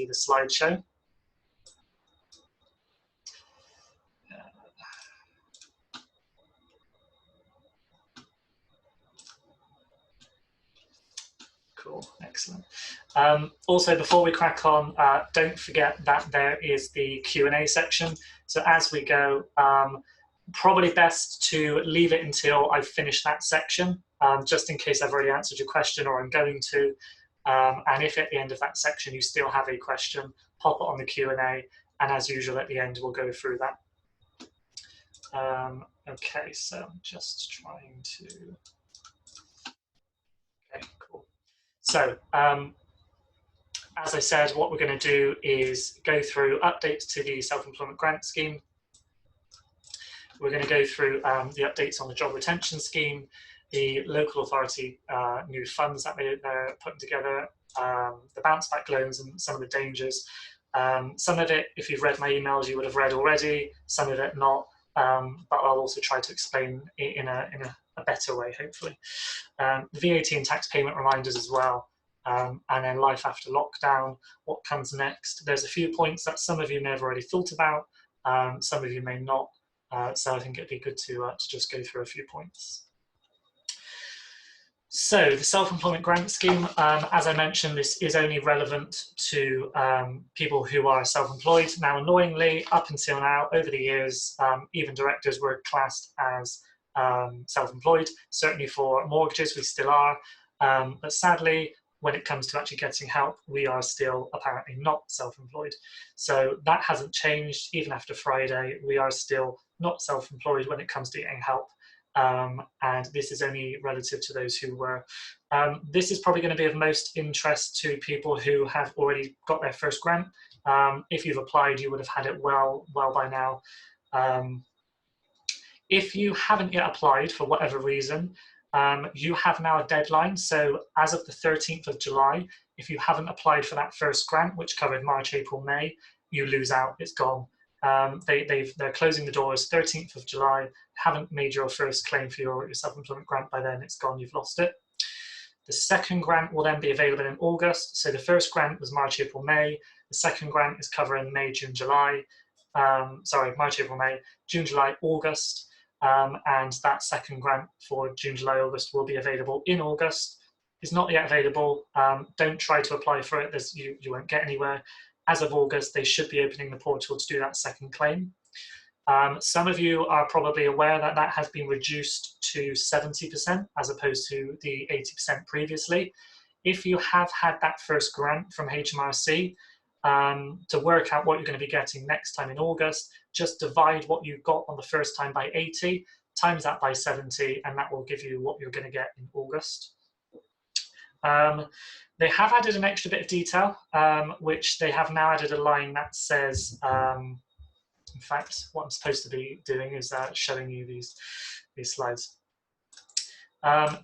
the slideshow. Cool, excellent. Also, before we crack on, don't forget that there is the Q&A section. So as we go, probably best to leave it until I've finished that section, just in case I've already answered your question or I'm going to. And if at the end of that section you still have a question, pop it on the Q&A, and as usual at the end we'll go through that. Okay, so I'm just trying to... Okay, cool. So, as I said, what we're going to do is go through updates to the self-employment grant scheme. We're going to go through the updates on the job retention scheme, the local authority new funds that they're putting together, the bounce back loans and some of the dangers. Some of it, if you've read my emails, you would have read already, some of it not, but I'll also try to explain it in a better way, hopefully. VAT and tax payment reminders as well. And then life after lockdown, what comes next. There's a few points that some of you may have already thought about, some of you may not, so I think it'd be good to just go through a few points. So the self-employment grant scheme, as I mentioned, this is only relevant to people who are self-employed. Now, annoyingly, up until now, over the years, even directors were classed as self-employed. Certainly for mortgages, we still are, but sadly, when it comes to actually getting help, we are still apparently not self-employed. So that hasn't changed. Even after Friday, we are still not self-employed when it comes to getting help. And this is only relative to those who were. This is probably going to be of most interest to people who have already got their first grant. If you've applied, you would have had it well by now. If you haven't yet applied for whatever reason, you have now a deadline. So as of the 13th of July, if you haven't applied for that first grant, which covered March, April, May, you lose out, it's gone. They're closing the doors 13th of July. Haven't made your first claim for your self-employment grant by then, it's gone, you've lost it. The second grant will then be available in August. So the first grant was March, April, May. The second grant is covering May, June, July. Sorry, March, April, May, June, July, August. And that second grant for June, July, August will be available in August. It's not yet available. Don't try to apply for it. You won't get anywhere. As of August, they should be opening the portal to do that second claim. Some of you are probably aware that that has been reduced to 70% as opposed to the 80% previously. If you have had that first grant from HMRC, to work out what you're going to be getting next time in August, just divide what you got on the first time by 80, times that by 70, and that will give you what you're going to get in August. They have added an extra bit of detail, which they have now added a line that says, in fact, what I'm supposed to be doing is showing you these slides.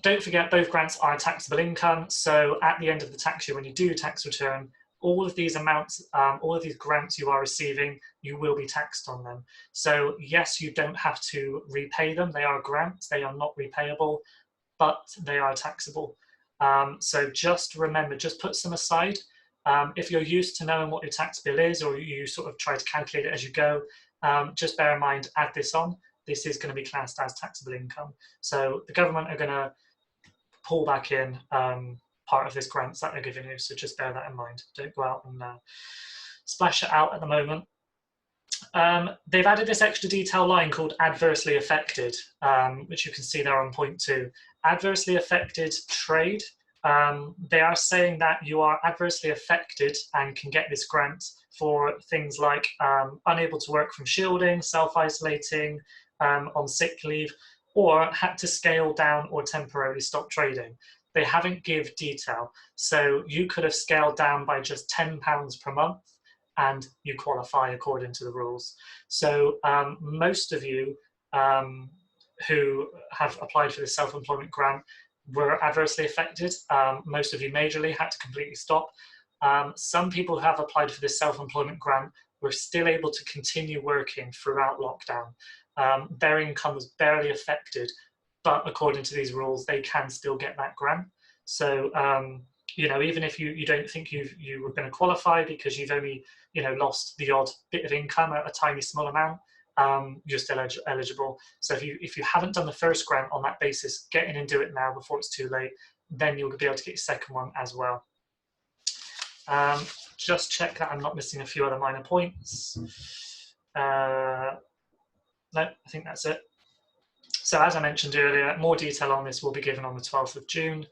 Don't forget, both grants are taxable income. So at the end of the tax year, when you do your tax return, all of these amounts, all of these grants you are receiving, you will be taxed on them. So yes, you don't have to repay them. They are grants, they are not repayable, but they are taxable. So just remember, just put some aside. If you're used to knowing what your tax bill is, or you sort of try to calculate it as you go, just bear in mind, add this on. This is going to be classed as taxable income. So the government are going to pull back in part of this grants that they're giving you. So just bear that in mind. Don't go out and splash it out at the moment. They've added this extra detail line called adversely affected, which you can see there on point 2. Adversely affected trade. They are saying that you are adversely affected and can get this grant for things like unable to work from shielding, self-isolating, on sick leave, or had to scale down or temporarily stop trading. They haven't give detail. So you could have scaled down by just £10 per month and you qualify according to the rules. So most of you who have applied for the self-employment grant were adversely affected. Most of you majorly had to completely stop. Some people who have applied for this self-employment grant were still able to continue working throughout lockdown. Their income was barely affected, but according to these rules, they can still get that grant. So even if you don't think you were going to qualify because you've only lost the odd bit of income, a tiny small amount, you're still eligible. So if you haven't done the first grant on that basis, get in and do it now before it's too late. Then you'll be able to get your second one as well. Just check that I'm not missing a few other minor points. No, I think that's it. So as I mentioned earlier, more detail on this will be given on the 12th of June.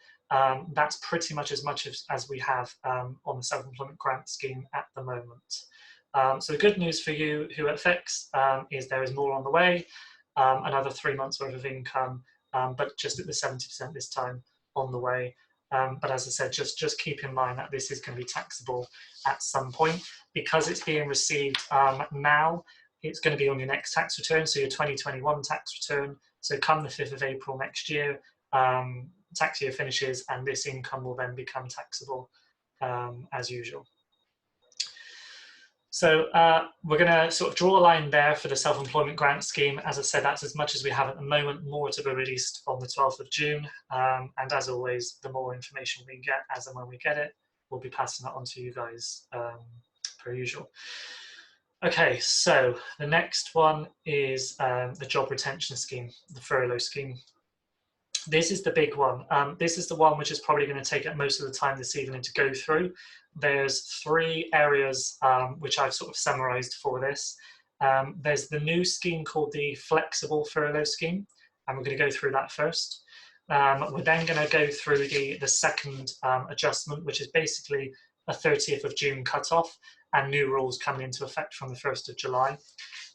That's pretty much as we have on the self-employment grant scheme at the moment. So the good news for you who it affects is there is more on the way, another 3 months worth of income, but just at the 70% this time on the way. But as I said, just keep in mind that this is going to be taxable at some point. Because it's being received now, it's going to be on your next tax return, so your 2021 tax return. So come the 5th of April next year, tax year finishes, and this income will then become taxable as usual. So we're going to sort of draw a line there for the self-employment grant scheme. As I said, that's as much as we have at the moment, more to be released on the 12th of June. And as always, the more information we get as and when we get it, we'll be passing it on to you guys per usual. Okay, so the next one is the job retention scheme, the furlough scheme. This is the big one. This is the one which is probably going to take up most of the time this evening to go through. There's 3 areas which I've sort of summarized for this. There's the new scheme called the flexible furlough scheme, and we're going to go through that first. We're then going to go through the second adjustment, which is basically a 30th of June cutoff and new rules coming into effect from the 1st of July.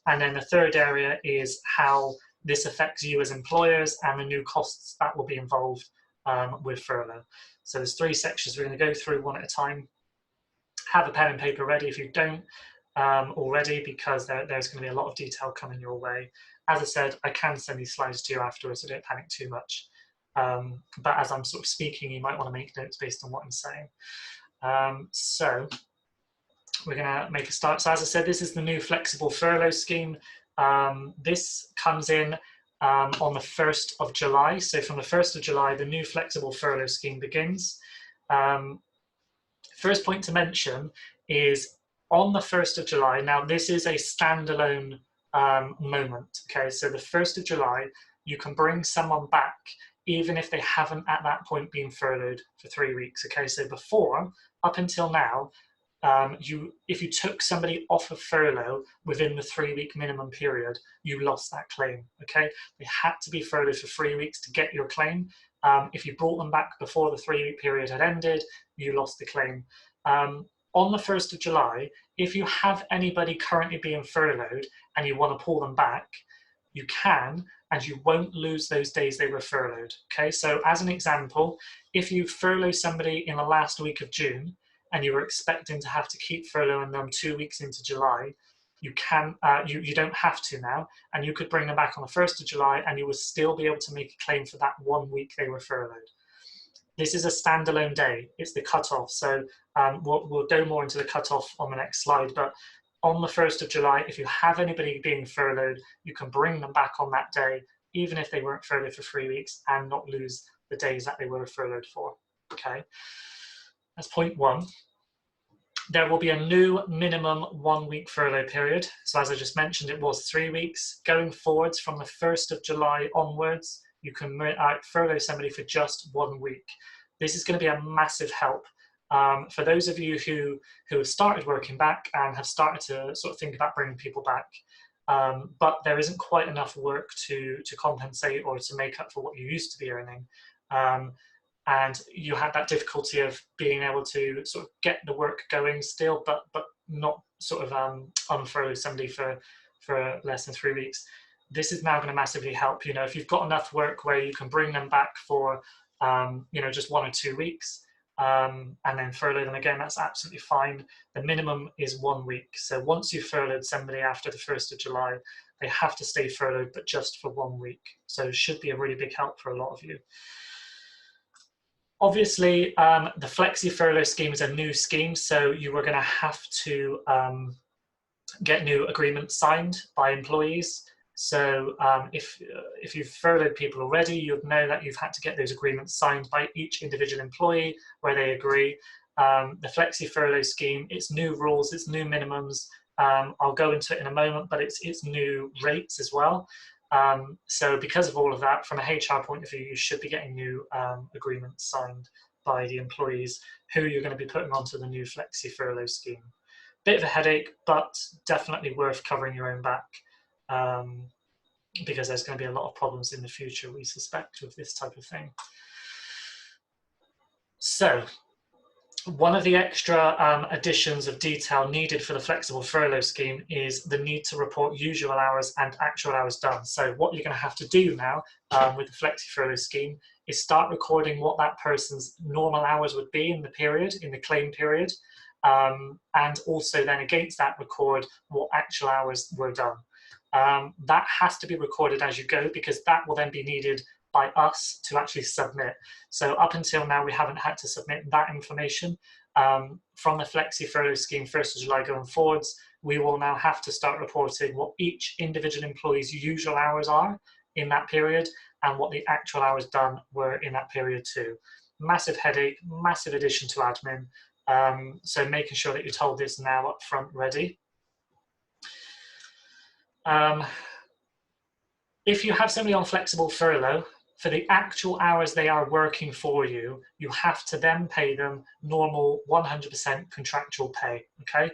And then the third area is how this affects you as employers and the new costs that will be involved with furlough. So there's 3 sections we're going to go through one at a time. Have a pen and paper ready if you don't already, because there's going to be a lot of detail coming your way. As I said, I can send these slides to you afterwards, so don't panic too much. But as I'm sort of speaking, you might want to make notes based on what I'm saying. So we're going to make a start. So as I said, this is the new flexible furlough scheme. This comes in on the 1st of July. So from the 1st of July, the new flexible furlough scheme begins. First point to mention is on the 1st of July, now this is a standalone moment, okay? So the 1st of July, you can bring someone back even if they haven't at that point been furloughed for 3 weeks, okay? So before, up until now, if you took somebody off of furlough within the 3-week minimum period, you lost that claim, okay? They had to be furloughed for 3 weeks to get your claim. If you brought them back before the 3-week period had ended, you lost the claim. On the 1st of July, if you have anybody currently being furloughed and you want to pull them back, you can, and you won't lose those days they were furloughed, okay? So as an example, if you furlough somebody in the last week of June, and you were expecting to have to keep furloughing them 2 weeks into July, you can, you don't have to now, and you could bring them back on the 1st of July and you would still be able to make a claim for that 1 week they were furloughed. This is a standalone day, it's the cutoff. So we'll go more into the cutoff on the next slide, but on the 1st of July, if you have anybody being furloughed, you can bring them back on that day, even if they weren't furloughed for 3 weeks, and not lose the days that they were furloughed for, okay? That's point 1. There will be a new minimum 1 week furlough period. So as I just mentioned, it was 3 weeks. Going forwards from the 1st of July onwards, you can furlough somebody for just 1 week. This is going to be a massive help for those of you who have started working back and have started to sort of think about bringing people back. But there isn't quite enough work to compensate or to make up for what you used to be earning. And you had that difficulty of being able to sort of get the work going still, but not sort of unfurlough somebody for less than 3 weeks. This is now going to massively help. You know, if you've got enough work where you can bring them back for you know, just 1 or 2 weeks, and then furlough them again, that's absolutely fine. The minimum is 1 week. So once you've furloughed somebody after the 1st of July, they have to stay furloughed, but just for 1 week. So it should be a really big help for a lot of you. Obviously, the Flexi Furlough scheme is a new scheme, so you are going to have to get new agreements signed by employees. So if you've furloughed people already, you'd know that you've had to get those agreements signed by each individual employee where they agree. The flexi furlough scheme, it's new rules, it's new minimums. I'll go into it in a moment, but it's new rates as well. So because of all of that, from a HR point of view, you should be getting new agreements signed by the employees who you're going to be putting onto the new flexi furlough scheme. Bit of a headache, but definitely worth covering your own back, because there's going to be a lot of problems in the future, we suspect, with this type of thing. So one of the extra additions of detail needed for the flexible furlough scheme is the need to report usual hours and actual hours done. So what you're going to have to do now with the flexi furlough scheme is start recording what that person's normal hours would be in the period, in the claim period, and also then against that record what actual hours were done. That has to be recorded as you go, because that will then be needed by us to actually submit. So up until now, we haven't had to submit that information. From the flexi furlough scheme 1st of July going forwards, we will now have to start reporting what each individual employee's usual hours are in that period and what the actual hours done were in that period too. Massive headache, massive addition to admin. So making sure that you're told this now up front ready. If you have somebody on flexible furlough, for the actual hours they are working for you, you have to then pay them normal 100% contractual pay, okay?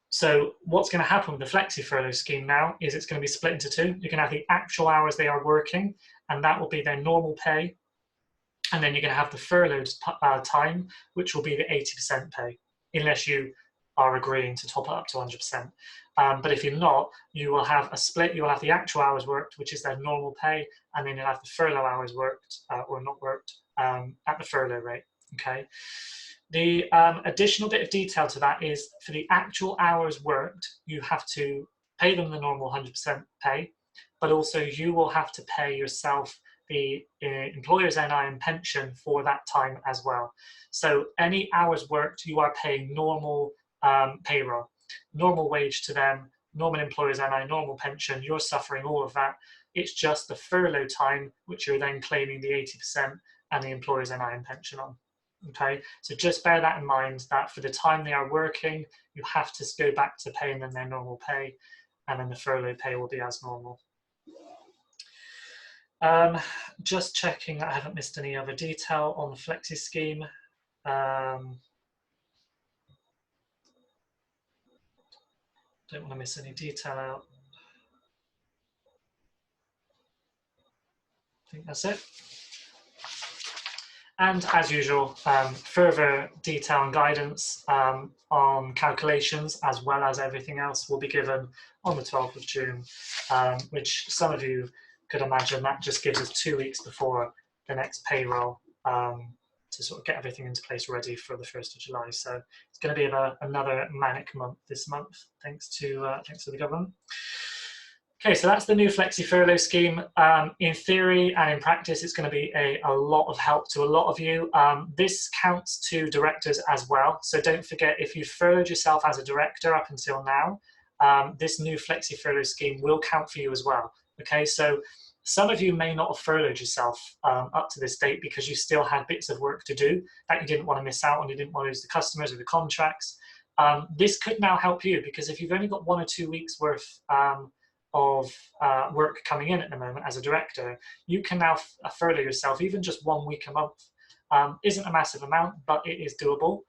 So what's going to happen with the flexi furlough scheme now is it's going to be split into two. You can have the actual hours they are working, and that will be their normal pay. And then you're going to have the furloughed time, which will be the 80% pay, unless you are agreeing to top it up to 100%. But if you're not, you will have a split. You will have the actual hours worked, which is their normal pay, and then you'll have the furlough hours worked or not worked at the furlough rate, okay? The additional bit of detail to that is for the actual hours worked, you have to pay them the normal 100% pay, but also you will have to pay yourself the employer's NI and pension for that time as well. So any hours worked, you are paying normal payroll, normal wage to them, normal employer's NI, normal pension, you're suffering all of that. It's just the furlough time, which you're then claiming the 80% and the employer's NI and pension on. Okay, so just bear that in mind, that for the time they are working, you have to go back to paying them their normal pay, and then the furlough pay will be as normal. Just checking that I haven't missed any other detail on the flexi scheme. Don't want to miss any detail out. I think that's it. And as usual, further detail and guidance on calculations, as well as everything else, will be given on the 12th of June, which some of you could imagine that just gives us 2 weeks before the next payroll to sort of get everything into place ready for the 1st of July. So it's going to be another manic month this month, thanks to the government. Okay, so that's the new flexi furlough scheme. In theory and in practice, it's going to be a lot of help to a lot of you. This counts to directors as well. So don't forget, if you've furloughed yourself as a director up until now, this new flexi furlough scheme will count for you as well. Okay, so some of you may not have furloughed yourself up to this date because you still had bits of work to do that you didn't want to miss out on, you didn't want to lose the customers or the contracts. This could now help you, because if you've only got 1 or 2 weeks worth of work coming in at the moment as a director, you can now furlough yourself. Even just 1 week a month isn't a massive amount, but it is doable.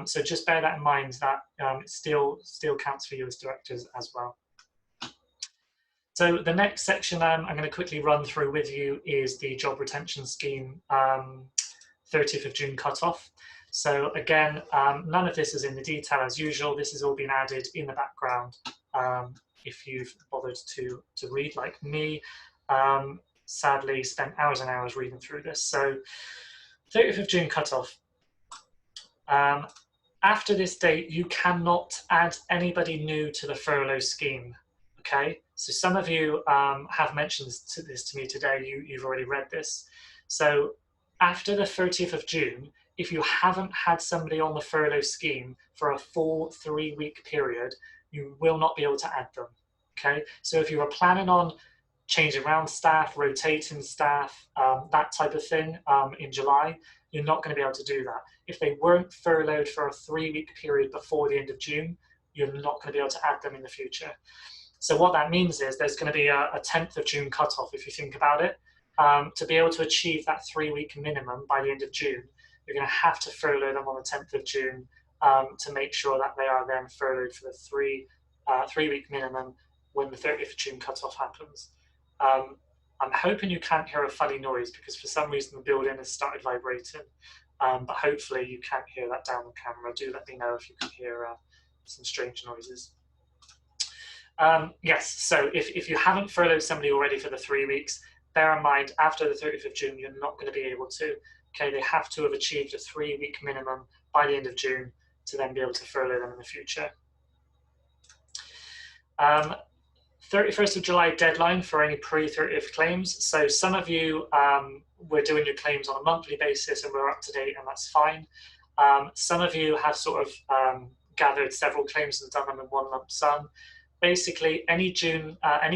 So just bear that in mind, that it still counts for you as directors as well. So the next section I'm going to quickly run through with you is the job retention scheme 30th of June cutoff. So again, none of this is in the detail as usual. This has all been added in the background. If you've bothered to read like me, sadly spent hours and hours reading through this. So 30th of June cutoff. After this date, you cannot add anybody new to the furlough scheme. Okay, so some of you have mentioned this to me today. You've already read this. So after the 30th of June, if you haven't had somebody on the furlough scheme for a full 3-week period, you will not be able to add them. Okay, so if you were planning on changing around staff, rotating staff, that type of thing in July, you're not going to be able to do that. If they weren't furloughed for a 3-week period before the end of June, you're not going to be able to add them in the future. So what that means is there's going to be a 10th of June cutoff, if you think about it. To be able to achieve that 3-week minimum by the end of June, you're going to have to furlough them on the 10th of June to make sure that they are then furloughed for the 3-week minimum when the 30th of June cutoff happens. I'm hoping you can't hear a funny noise because for some reason the building has started vibrating, but hopefully you can't hear that down the camera. Do let me know if you can hear some strange noises. Yes, so if you haven't furloughed somebody already for the 3 weeks, bear in mind after the 30th of June, you're not going to be able to. Okay, they have to have achieved a 3-week minimum by the end of June to then be able to furlough them in the future. 31st of July deadline for any pre-30th claims. So some of you were doing your claims on a monthly basis and we're up to date, and that's fine. Some of you have sort of gathered several claims and done them in one lump sum. Basically, any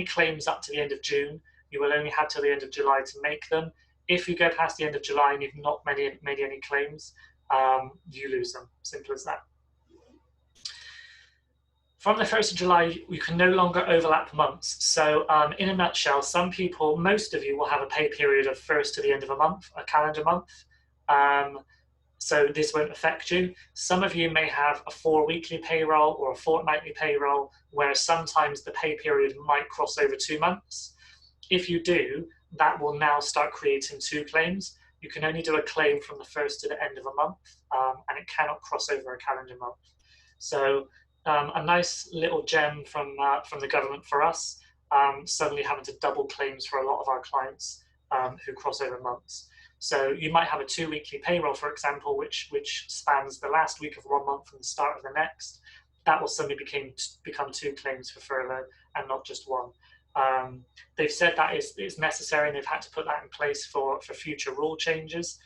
claims up to the end of June, you will only have till the end of July to make them. If you go past the end of July and you've not made any claims, you lose them. Simple as that. From the 1st of July, you can no longer overlap months. So in a nutshell, most of you will have a pay period of 1st to the end of a month, a calendar month. So this won't affect you. Some of you may have a 4-weekly payroll or a fortnightly payroll where sometimes the pay period might cross over 2 months. If you do, that will now start creating 2 claims. You can only do a claim from the 1st to the end of a month, and it cannot cross over a calendar month. So a nice little gem from the government for us, suddenly having to double claims for a lot of our clients who cross over months. So you might have a 2-weekly payroll, for example, which spans the last week of one month and the start of the next. That will suddenly become 2 claims for furlough and not just one. They've said that is necessary, and they've had to put that in place for future rule changes,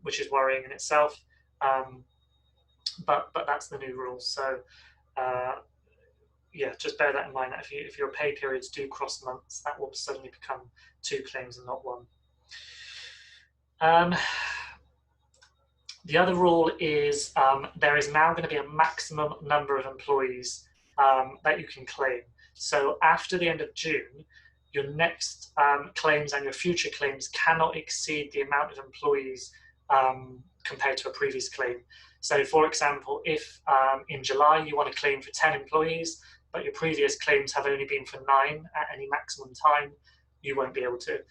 which is worrying in itself. But that's the new rule. So yeah, just bear that in mind, that if your pay periods do cross months, that will suddenly become 2 claims and not 1. The other rule is there is now going to be a maximum number of employees that you can claim. So after the end of June, your next claims and your future claims cannot exceed the amount of employees compared to a previous claim. So for example, if in July you want to claim for 10 employees, but your previous claims have only been for 9 at any maximum time, you won't be able to.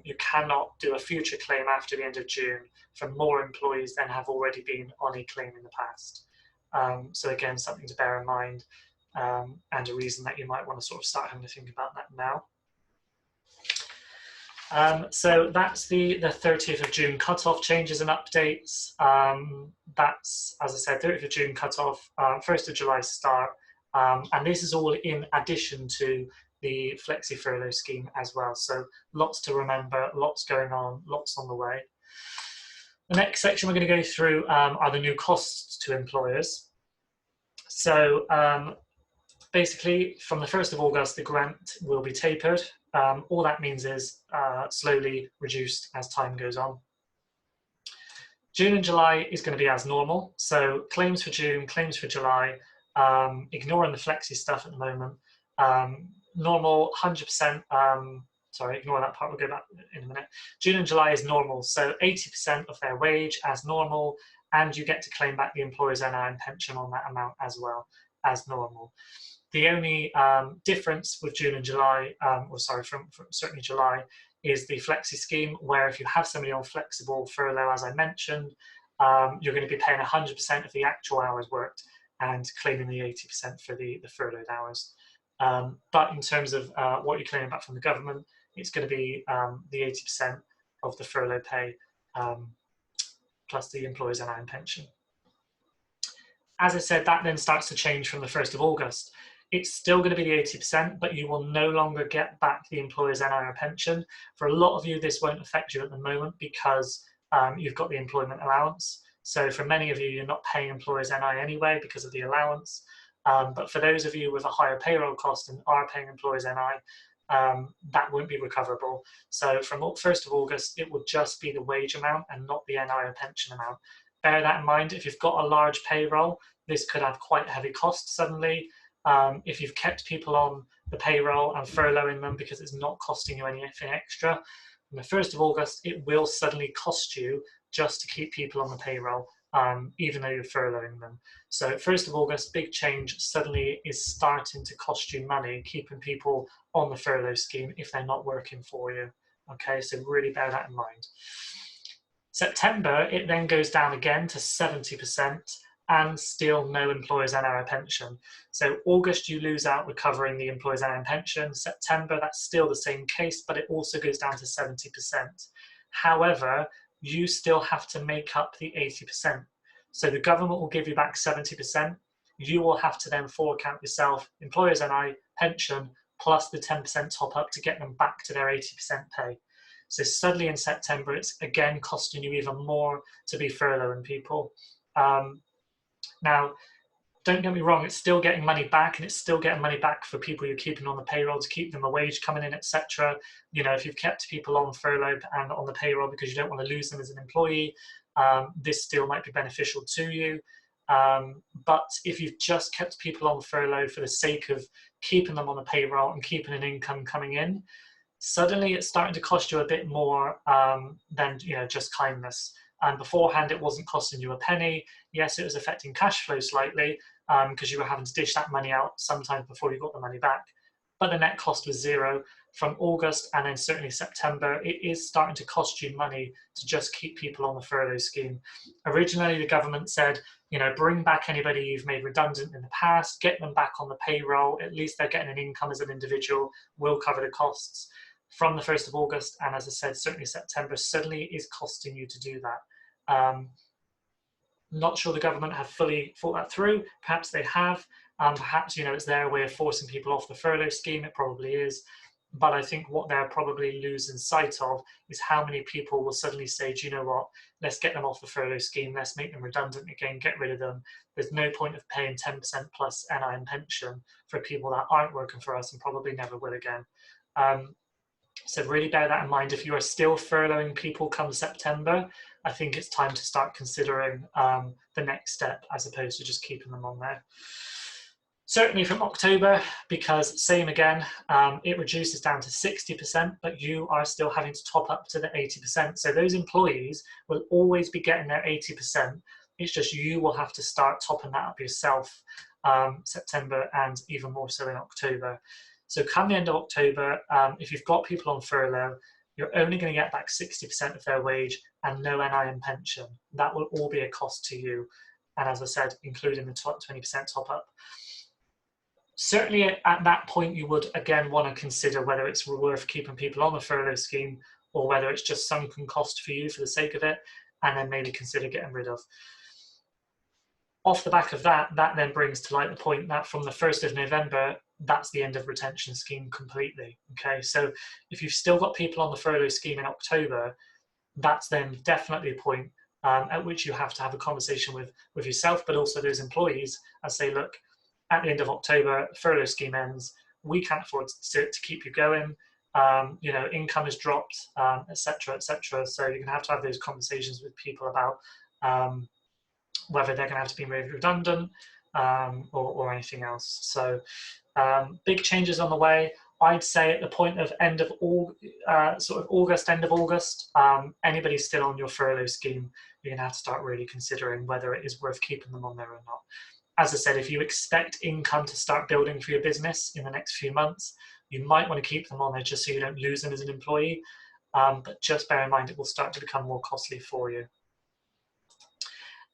You cannot do a future claim after the end of June for more employees than have already been on a claim in the past. So again, something to bear in mind, and a reason that you might want to sort of start having to think about that now. So that's the 30th of June cutoff changes and updates. That's, as I said, 30th of June cutoff, 1st of July start, and this is all in addition to the flexi furlough scheme as well. So lots to remember, lots going on, lots on the way. The next section we're going to go through are the new costs to employers. So basically, from the 1st of August, the grant will be tapered. All that means is slowly reduced as time goes on. June and July is going to be as normal. So claims for June, claims for July, ignoring the flexi stuff at the moment. Normal 100%, sorry, ignore that part, we'll go back in a minute. June and July is normal, so 80% of their wage as normal, and you get to claim back the employer's NI and pension on that amount as well as normal. The only difference with June and July, or sorry, from certainly July, is the flexi scheme, where if you have somebody on flexible furlough, as I mentioned, you're going to be paying 100% of the actual hours worked and claiming the 80% for the furloughed hours. But in terms of what you're claiming back from the government, it's going to be the 80% of the furlough pay plus the employer's NI and pension. As I said, that then starts to change from the 1st of August. It's still going to be the 80%, but you will no longer get back the employer's NI or pension. For a lot of you, this won't affect you at the moment because you've got the employment allowance. So for many of you, you're not paying employer's NI anyway because of the allowance. But for those of you with a higher payroll cost and are paying employers NI, that won't be recoverable. So from 1st of August, it will just be the wage amount and not the NI or pension amount. Bear that in mind. If you've got a large payroll, this could have quite heavy costs suddenly. If you've kept people on the payroll and furloughing them because it's not costing you anything extra, from the 1st of August, it will suddenly cost you just to keep people on the payroll, even though you're furloughing them. So 1st of August, big change, suddenly is starting to cost you money, keeping people on the furlough scheme if they're not working for you. Okay, so really bear that in mind. September, it then goes down again to 70% and still no employers' NI pension. So August, you lose out recovering the employers' NI pension. September, that's still the same case, but it also goes down to 70%. However, you still have to make up the 80%. So the government will give you back 70%. You will have to then forecount yourself employers' NI pension plus the 10% top up to get them back to their 80% pay. So suddenly in September, it's again costing you even more to be furloughing people. Now, don't get me wrong, it's still getting money back, and it's still getting money back for people you're keeping on the payroll to keep them a wage coming in, etc. You know, if you've kept people on furlough and on the payroll because you don't want to lose them as an employee, this still might be beneficial to you. But if you've just kept people on furlough for the sake of keeping them on the payroll and keeping an income coming in, suddenly it's starting to cost you a bit more than just kindness. And beforehand, it wasn't costing you a penny. Yes, it was affecting cash flow slightly because you were having to dish that money out sometime before you got the money back. But the net cost was zero. From August and then certainly September, it is starting to cost you money to just keep people on the furlough scheme. Originally, the government said, bring back anybody you've made redundant in the past, get them back on the payroll. At least they're getting an income as an individual, we'll cover the costs. From the 1st of August, and as I said, certainly September, suddenly is costing you to do that. Not sure the government have fully thought that through. Perhaps they have. Perhaps, it's their way of forcing people off the furlough scheme. It probably is. But I think what they're probably losing sight of is how many people will suddenly say, do you know what, let's get them off the furlough scheme, let's make them redundant again, get rid of them. There's no point of paying 10% plus NI and pension for people that aren't working for us and probably never will again. So really bear that in mind. If you are still furloughing people come September, I think it's time to start considering the next step as opposed to just keeping them on there. Certainly from October, because same again, it reduces down to 60%, but you are still having to top up to the 80%. So those employees will always be getting their 80%. It's just you will have to start topping that up yourself September and even more so in October. So come the end of October, if you've got people on furlough, you're only going to get back 60% of their wage and no NI and pension. That will all be a cost to you. And as I said, including the 20% top up. Certainly at that point, you would again want to consider whether it's worth keeping people on the furlough scheme or whether it's just sunken cost for you for the sake of it, and then maybe consider getting rid of. Off the back of that, that then brings to light the point that from the 1st of November, that's the end of retention scheme completely. Okay, so if you've still got people on the furlough scheme in October, that's then definitely a point at which you have to have a conversation with yourself, but also those employees, and say, look, at the end of October, furlough scheme ends. We can't afford to keep you going. Income has dropped, etc., etc. So you're going to have those conversations with people about whether they're going to have to be made redundant or anything else. So big changes on the way. I'd say at the point of sort of August, end of August, anybody still on your furlough scheme, you're going to have to start really considering whether it is worth keeping them on there or not. As I said, if you expect income to start building for your business in the next few months, you might want to keep them on there just so you don't lose them as an employee. But just bear in mind, it will start to become more costly for you.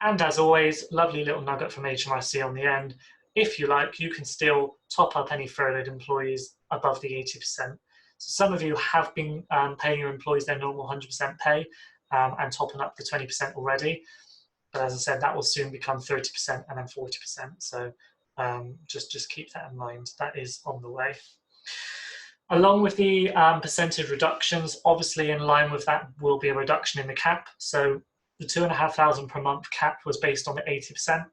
And as always, lovely little nugget from HMRC on the end. If you like, you can still top up any furloughed employees above the 80%. So some of you have been paying your employees their normal 100% pay and topping up the 20% already. But as I said, that will soon become 30% and then 40%. So just keep that in mind. That is on the way. Along with the percentage reductions, obviously in line with that will be a reduction in the cap. So the 2,500 per month cap was based on the 80%.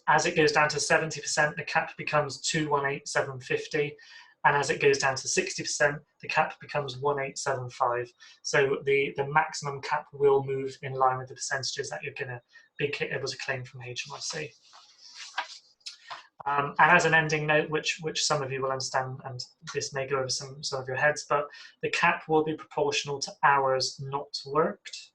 As it goes down to 70%, the cap becomes 218,750. And as it goes down to 60%, the cap becomes 1875. So the maximum cap will move in line with the percentages that you're going to be able to claim from HMRC. And as an ending note, which some of you will understand, and this may go over some of your heads, but the cap will be proportional to hours not worked.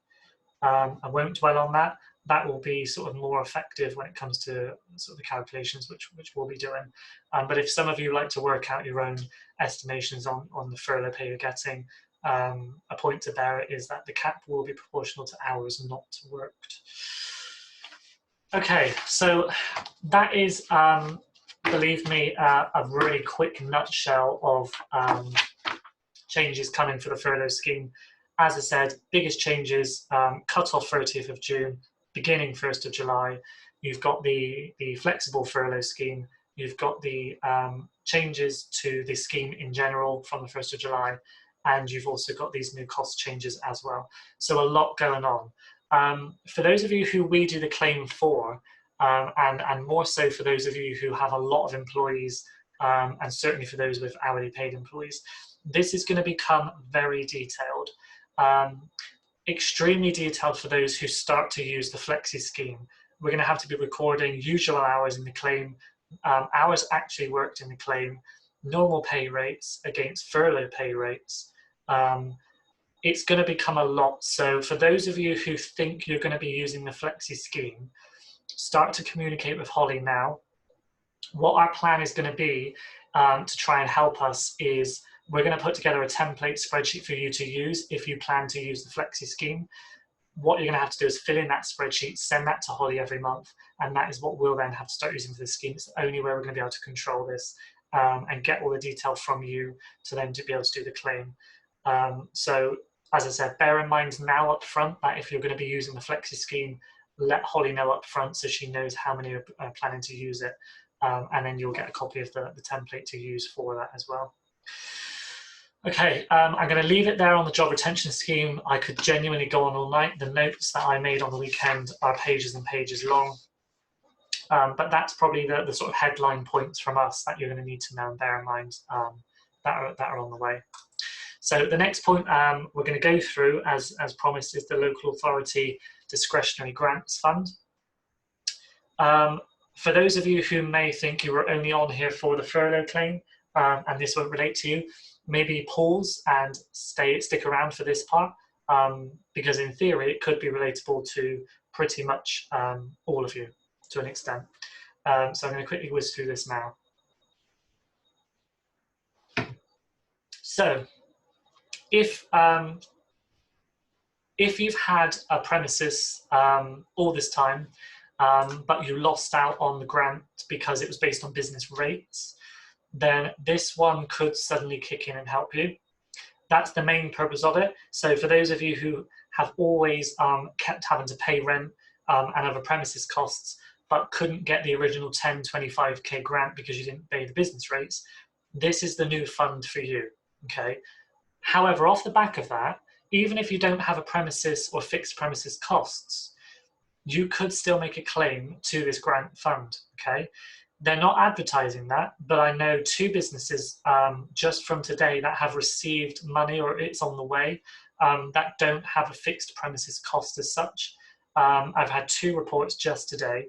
I won't dwell on that. That will be sort of more effective when it comes to sort of the calculations, which we'll be doing. But if some of you like to work out your own estimations on the furlough pay you're getting, a point to bear is that the cap will be proportional to hours not worked. Okay, so that is, believe me, a really quick nutshell of changes coming for the furlough scheme. As I said, biggest changes, cut off 30th of June, beginning 1st of July. You've got the flexible furlough scheme. You've got the changes to the scheme in general from the 1st of July. And you've also got these new cost changes as well. So a lot going on. For those of you who we do the claim for, and more so for those of you who have a lot of employees, and certainly for those with hourly paid employees, this is going to become very detailed. Extremely detailed for those who start to use the flexi scheme. We're going to have to be recording usual hours in the claim, hours actually worked in the claim, normal pay rates against furlough pay rates. It's going to become a lot. So for those of you who think you're going to be using the flexi scheme, start to communicate with Holly now. What our plan is going to be to try and help us is we're going to put together a template spreadsheet for you to use if you plan to use the flexi scheme. What you're going to have to do is fill in that spreadsheet, send that to Holly every month, and that is what we'll then have to start using for the scheme. It's the only way we're going to be able to control this and get all the detail from you to then to be able to do the claim. So as I said, bear in mind now up front that if you're going to be using the flexi scheme, let Holly know up front so she knows how many are planning to use it, and then you'll get a copy of the template to use for that as well. Okay, I'm going to leave it there on the job retention scheme. I could genuinely go on all night. The notes that I made on the weekend are pages and pages long, but that's probably the sort of headline points from us that you're going to need to know and bear in mind that are on the way. So the next point we're going to go through, as promised, is the local authority discretionary grants fund. For those of you who may think you were only on here for the furlough claim and this won't relate to you, maybe pause and stick around for this part, because in theory it could be relatable to pretty much all of you to an extent. So I'm going to quickly whiz through this now. So if you've had a premises all this time, but you lost out on the grant because it was based on business rates, then this one could suddenly kick in and help you. That's the main purpose of it. So for those of you who have always kept having to pay rent and other premises costs, but couldn't get the original 25K grant because you didn't pay the business rates, this is the new fund for you, okay? However, off the back of that, even if you don't have a premises or fixed premises costs, you could still make a claim to this grant fund, okay? They're not advertising that, but I know 2 businesses just from today that have received money or it's on the way that don't have a fixed premises cost as such. I've had 2 reports just today.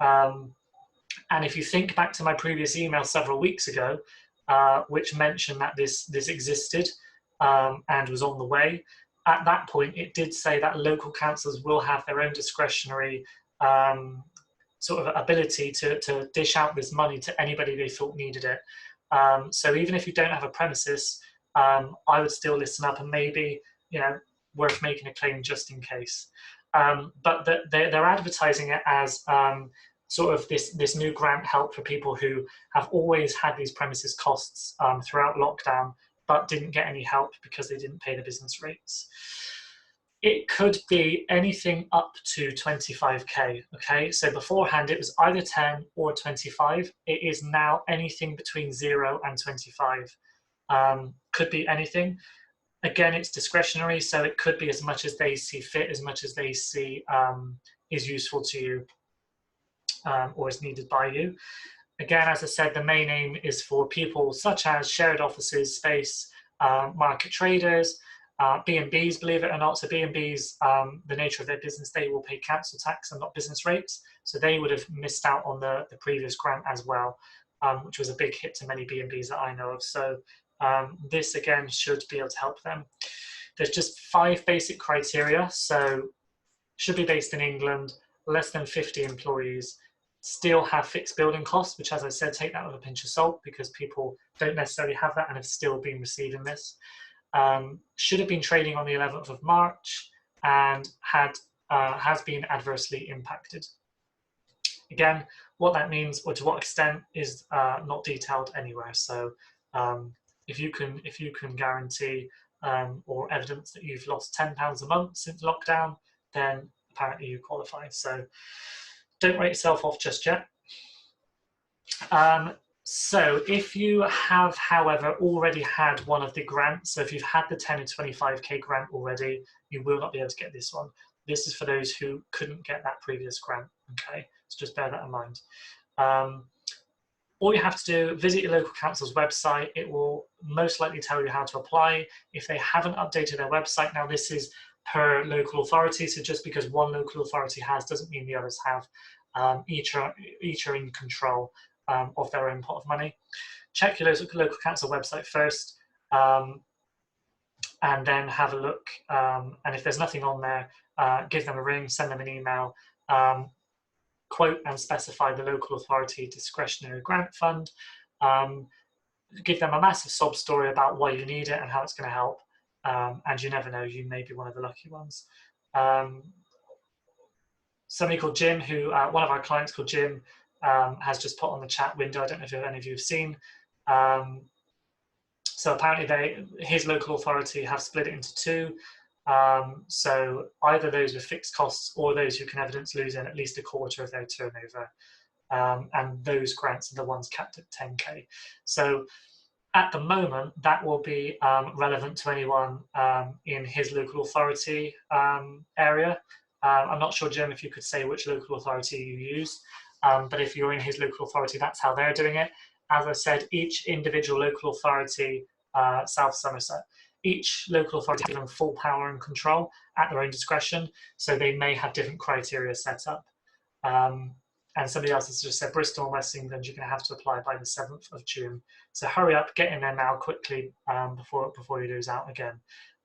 And if you think back to my previous email several weeks ago, which mentioned that this existed and was on the way, at that point, it did say that local councils will have their own discretionary sort of ability to dish out this money to anybody they thought needed it. So even if you don't have a premises, I would still listen up and maybe, you know, worth making a claim just in case. But they're advertising it as sort of this new grant help for people who have always had these premises costs throughout lockdown, but didn't get any help because they didn't pay the business rates. It could be anything up to 25K, okay? So beforehand, it was either 10 or 25. It is now anything between 0 and 25. Could be anything. Again, it's discretionary, so it could be as much as they see fit, as much as they see is useful to you. or is needed by you. Again, as I said, the main aim is for people such as shared offices, space, market traders, B&Bs, believe it or not. So B&Bs, the nature of their business, they will pay council tax and not business rates. So they would have missed out on the previous grant as well, which was a big hit to many B&Bs that I know of. So this, again, should be able to help them. There's just 5 basic criteria. So should be based in England, less than 50 employees, still have fixed building costs, which, as I said, take that with a pinch of salt because people don't necessarily have that and have still been receiving this. Should have been trading on the 11th of March and has been adversely impacted. Again, what that means or to what extent is not detailed anywhere. So if you can guarantee or evidence that you've lost £10 a month since lockdown, then apparently you qualify. So don't write yourself off just yet. So if you have, however, already had one of the grants, so if you've had the 10 and 25k grant already, you will not be able to get this one. This is for those who couldn't get that previous grant, okay? So just bear that in mind. All you have to do, visit your local council's website. It will most likely tell you how to apply. If they haven't updated their website, now this is per local authority, so just because one local authority has doesn't mean the others have. Each are in control of their own pot of money. Check your local council website first, and then have a look. And if there's nothing on there, give them a ring, send them an email, quote and specify the local authority discretionary grant fund. Give them a massive sob story about why you need it and how it's going to help. And you never know, you may be one of the lucky ones. Somebody called Jim, who one of our clients called Jim, has just put on the chat window. I don't know if any of you have seen. So apparently his local authority have split it into 2. So either those with fixed costs or those who can evidence losing at least a quarter of their turnover. And those grants are the ones capped at 10k. So at the moment, that will be relevant to anyone in his local authority area. I'm not sure, Jim, if you could say which local authority you use, but if you're in his local authority, that's how they're doing it. As I said, each individual local authority, South Somerset, each local authority is given full power and control at their own discretion, so they may have different criteria set up. And somebody else has just said Bristol and West England, you're going to have to apply by the 7th of June. So hurry up, get in there now quickly before you lose out again.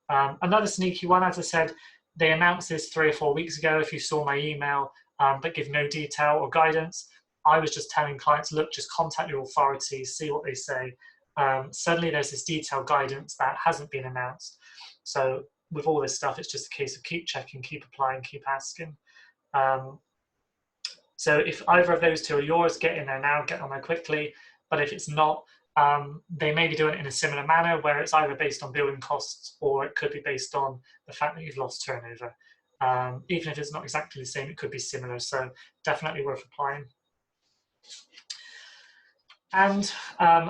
Another sneaky one, as I said, they announced this 3 or 4 weeks ago, if you saw my email, but give no detail or guidance. I was just telling clients, look, just contact your authority, see what they say. Suddenly there's this detailed guidance that hasn't been announced. So with all this stuff, it's just a case of keep checking, keep applying, keep asking. So if either of those 2 are yours, get in there now, get on there quickly. But if it's not, they may be doing it in a similar manner where it's either based on building costs or it could be based on the fact that you've lost turnover. Even if it's not exactly the same, it could be similar. So definitely worth applying. And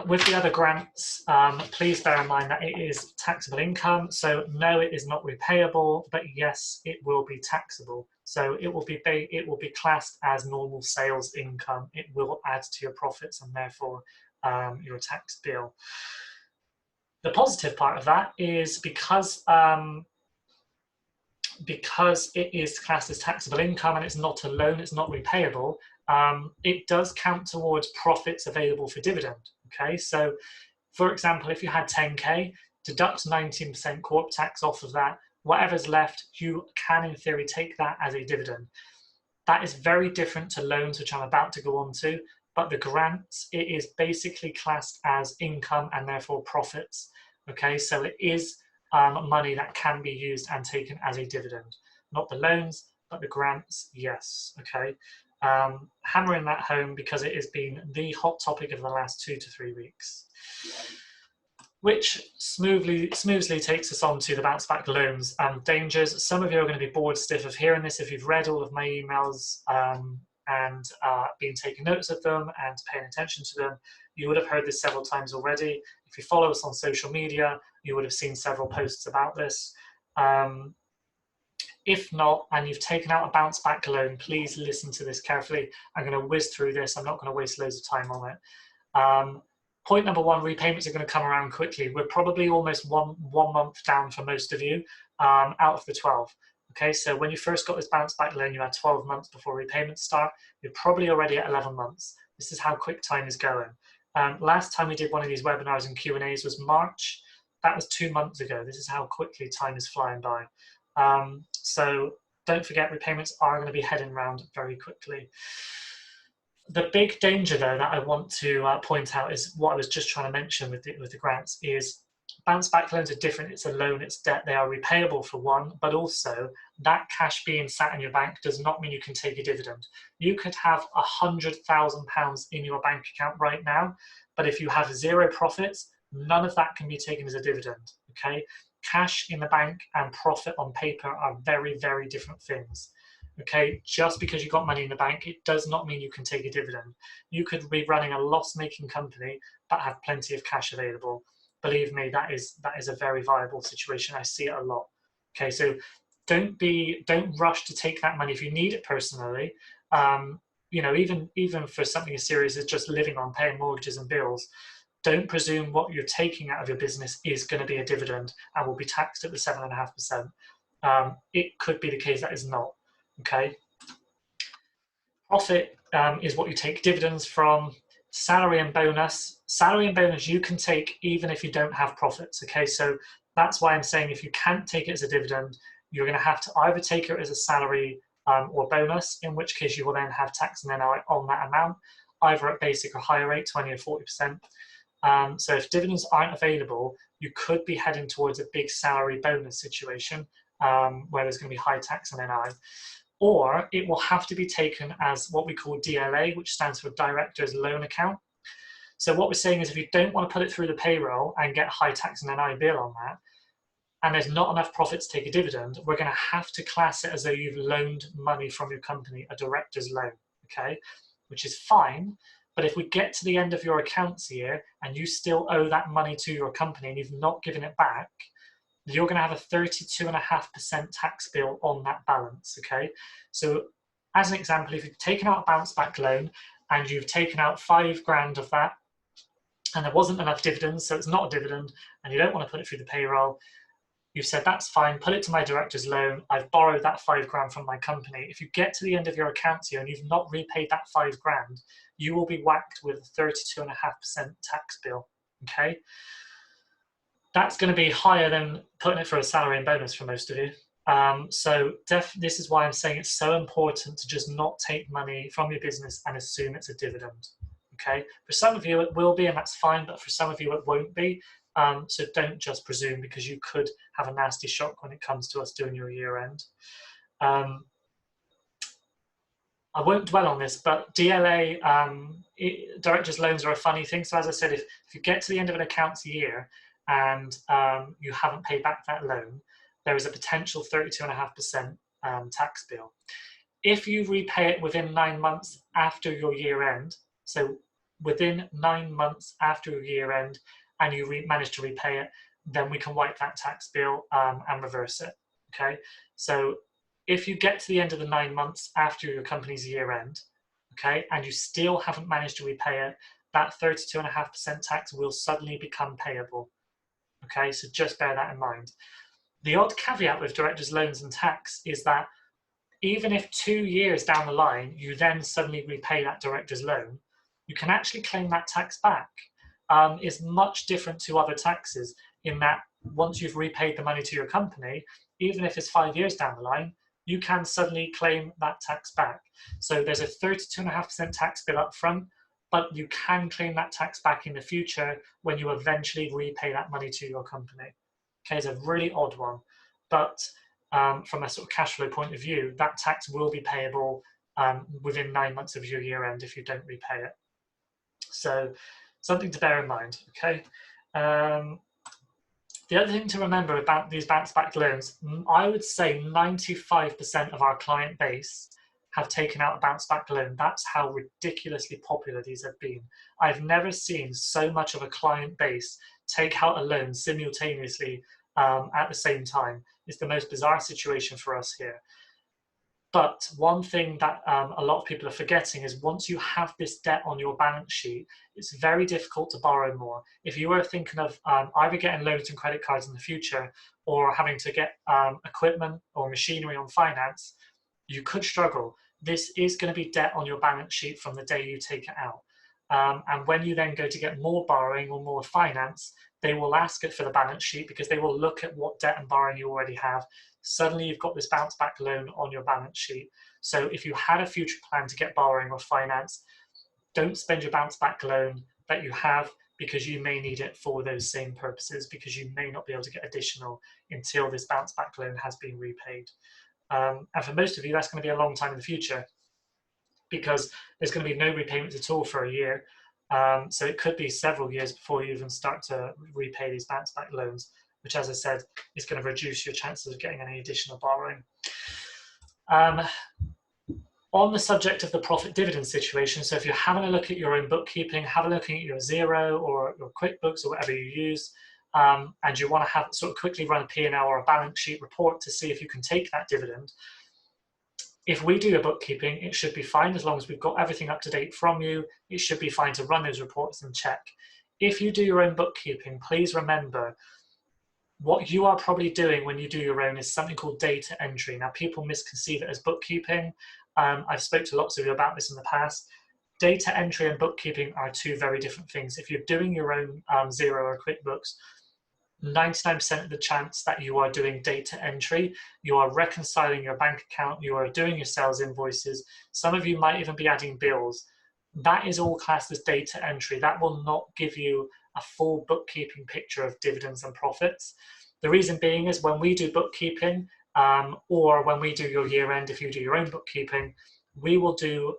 with the other grants, please bear in mind that it is taxable income. So no, it is not repayable, but yes, it will be taxable. So it will be classed as normal sales income. It will add to your profits and therefore your tax bill. The positive part of that is because it is classed as taxable income and it's not a loan, it's not repayable, it does count towards profits available for dividend. Okay, so for example, if you had 10k, deduct 19% corp tax off of that, whatever's left, you can in theory take that as a dividend. That is very different to loans, which I'm about to go on to, but the grants, it is basically classed as income and therefore profits. Okay, so it is money that can be used and taken as a dividend. Not the loans, but the grants, yes, okay. Hammering that home because it has been the hot topic of the last 2 to 3 weeks. Which smoothly takes us on to the bounce back loans and dangers. Some of you are going to be bored stiff of hearing this if you've read all of my emails and been taking notes of them and paying attention to them. You would have heard this several times already. If you follow us on social media, you would have seen several posts about this. If not, and you've taken out a bounce back loan, please listen to this carefully. I'm going to whiz through this. I'm not going to waste loads of time on it. Point number one, repayments are going to come around quickly. We're probably almost one month down for most of you out of the 12. Okay, so when you first got this bounce back loan, you had 12 months before repayments start. You're probably already at 11 months. This is how quick time is going. Last time we did one of these webinars and Q&As was March. That was 2 months ago. This is how quickly time is flying by. So don't forget, repayments are going to be heading around very quickly. The big danger, though, that I want to point out is what I was just trying to mention with the grants is bounce back loans are different. It's a loan, it's debt. They are repayable for one, but also that cash being sat in your bank does not mean you can take a dividend. You could have £100,000 in your bank account right now, but if you have zero profits, none of that can be taken as a dividend, okay? Cash in the bank and profit on paper are very, very different things. Okay, just because you got money in the bank, it does not mean you can take a dividend. You could be running a loss-making company but have plenty of cash available. Believe me, that is a very viable situation. I see it a lot. Okay, so don't rush to take that money if you need it personally. You know, even for something as serious as just living on paying mortgages and bills, don't presume what you're taking out of your business is going to be a dividend and will be taxed at the 7.5%. It could be the case that is not. Okay. Profit is what you take dividends from. Salary and bonus. Salary and bonus you can take even if you don't have profits. Okay, so that's why I'm saying if you can't take it as a dividend, you're going to have to either take it as a salary or bonus, in which case you will then have tax and NI on that amount, either at basic or higher rate, 20 or 40%. So if dividends aren't available, you could be heading towards a big salary bonus situation where there's going to be high tax and NI. Or it will have to be taken as what we call DLA, which stands for Director's Loan Account. So what we're saying is if you don't want to put it through the payroll and get high tax and NI bill on that, and there's not enough profit to take a dividend, we're going to have to class it as though you've loaned money from your company, a director's loan, okay? Which is fine, but if we get to the end of your accounts year and you still owe that money to your company and you've not given it back, you're going to have a 32.5% tax bill on that balance, okay? So as an example, if you've taken out a bounce back loan and you've taken out £5,000 of that and there wasn't enough dividends, so it's not a dividend and you don't want to put it through the payroll, you've said, that's fine, put it to my director's loan, I've borrowed that £5,000 from my company. If you get to the end of your accounts year and you've not repaid that £5,000, you will be whacked with a 32.5% tax bill, okay? That's going to be higher than putting it for a salary and bonus for most of you. So this is why I'm saying it's so important to just not take money from your business and assume it's a dividend. Okay, for some of you it will be, and that's fine, but for some of you it won't be. So don't just presume, because you could have a nasty shock when it comes to us doing your year end. I won't dwell on this, but DLA, director's loans are a funny thing. So as I said, if you get to the end of an accounts year and you haven't paid back that loan, there is a potential 32.5% tax bill. If you repay it within 9 months after your year end, so within 9 months after your year end, and you manage to repay it, then we can wipe that tax bill and reverse it, okay? So if you get to the end of the 9 months after your company's year end, okay, and you still haven't managed to repay it, that 32.5% tax will suddenly become payable, okay? So just bear that in mind. The odd caveat with directors' loans and tax is that even if 2 years down the line, you then suddenly repay that director's loan, you can actually claim that tax back. It's much different to other taxes in that once you've repaid the money to your company, even if it's 5 years down the line, you can suddenly claim that tax back. So there's a 32.5% tax bill up front, but you can claim that tax back in the future when you eventually repay that money to your company. Okay, it's a really odd one, but from a sort of cash flow point of view, that tax will be payable within 9 months of your year end if you don't repay it. So something to bear in mind, okay? The other thing to remember about these bounce back loans, I would say 95% of our client base have taken out a bounce back loan. That's how ridiculously popular these have been. I've never seen so much of a client base take out a loan simultaneously at the same time. It's the most bizarre situation for us here. But one thing that a lot of people are forgetting is once you have this debt on your balance sheet, it's very difficult to borrow more. If you were thinking of either getting loans and credit cards in the future or having to get equipment or machinery on finance, you could struggle. This is going to be debt on your balance sheet from the day you take it out. And when you then go to get more borrowing or more finance, they will ask it for the balance sheet because they will look at what debt and borrowing you already have. Suddenly you've got this bounce back loan on your balance sheet. So if you had a future plan to get borrowing or finance, don't spend your bounce back loan that you have because you may need it for those same purposes because you may not be able to get additional until this bounce back loan has been repaid. And for most of you, that's going to be a long time in the future because there's going to be no repayments at all for a year. So it could be several years before you even start to repay these bounce back loans, which, as I said, is going to reduce your chances of getting any additional borrowing. On the subject of the profit dividend situation, so if you're having a look at your own bookkeeping, have a look at your Xero or your QuickBooks or whatever you use, and you want to have sort of quickly run a P&L or a balance sheet report to see if you can take that dividend. If we do your bookkeeping, it should be fine as long as we've got everything up to date from you. It should be fine to run those reports and check. If you do your own bookkeeping, please remember what you are probably doing when you do your own is something called data entry. Now, people misconceive it as bookkeeping. I've spoke to lots of you about this in the past. Data entry and bookkeeping are two very different things. If you're doing your own Xero or QuickBooks, 99% of the chance that you are doing data entry, you are reconciling your bank account, you are doing your sales invoices. Some of you might even be adding bills. That is all classed as data entry. That will not give you a full bookkeeping picture of dividends and profits. The reason being is when we do bookkeeping or when we do your year end, if you do your own bookkeeping, we will do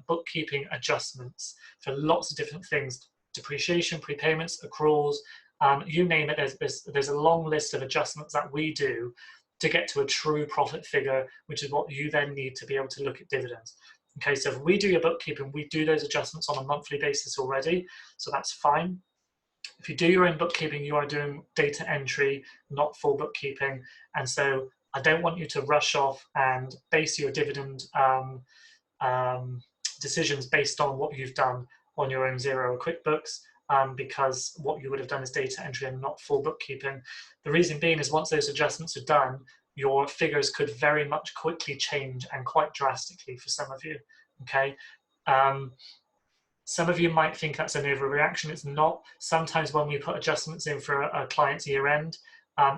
bookkeeping adjustments for lots of different things: depreciation, prepayments, accruals, you name it. There's a long list of adjustments that we do to get to a true profit figure, which is what you then need to be able to look at dividends. Okay, so if we do your bookkeeping, we do those adjustments on a monthly basis already, so that's fine. If you do your own bookkeeping, you are doing data entry, not full bookkeeping, and so I don't want you to rush off and base your dividend decisions based on what you've done on your own Xero or QuickBooks, because what you would have done is data entry and not full bookkeeping. The reason being is once those adjustments are done, your figures could very much quickly change and quite drastically for some of you, okay? Some of you might think that's an overreaction. It's not. Sometimes when we put adjustments in for a client's year end,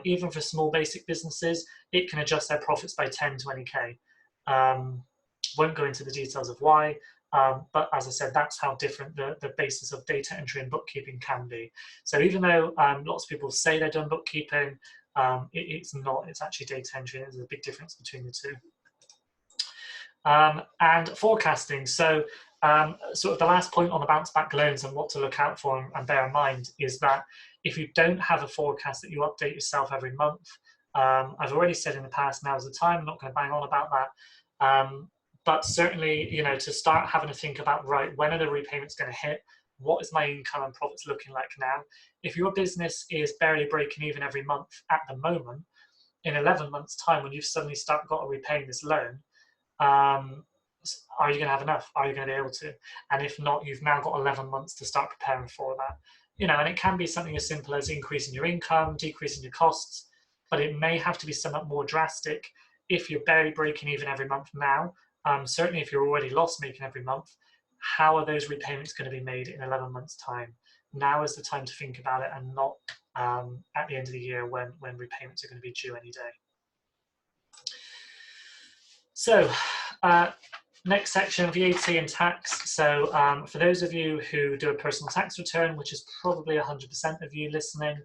even for small basic businesses, it can adjust their profits by 10, 20K. Won't go into the details of why, but as I said, that's how different the basis of data entry and bookkeeping can be. So even though lots of people say they're done bookkeeping, it's not. It's actually data entry. There's a big difference between the two. And forecasting. So sort of the last point on the bounce back loans and what to look out for and bear in mind is that if you don't have a forecast that you update yourself every month, I've already said in the past, now's the time. I'm not going to bang on about that. But certainly, you know, to start having to think about, right, when are the repayments going to hit? What is my income and profits looking like now? If your business is barely breaking even every month at the moment, in 11 months' time, when you've suddenly got to repaying this loan, are you going to have enough? Are you going to be able to? And if not, you've now got 11 months to start preparing for that. You know, and it can be something as simple as increasing your income, decreasing your costs, but it may have to be somewhat more drastic if you're barely breaking even every month now. Certainly if you're already loss-making every month, how are those repayments going to be made in 11 months' time? Now is the time to think about it, and not at the end of the year when repayments are going to be due any day. So next section, VAT and tax. So for those of you who do a personal tax return, which is probably 100% of you listening,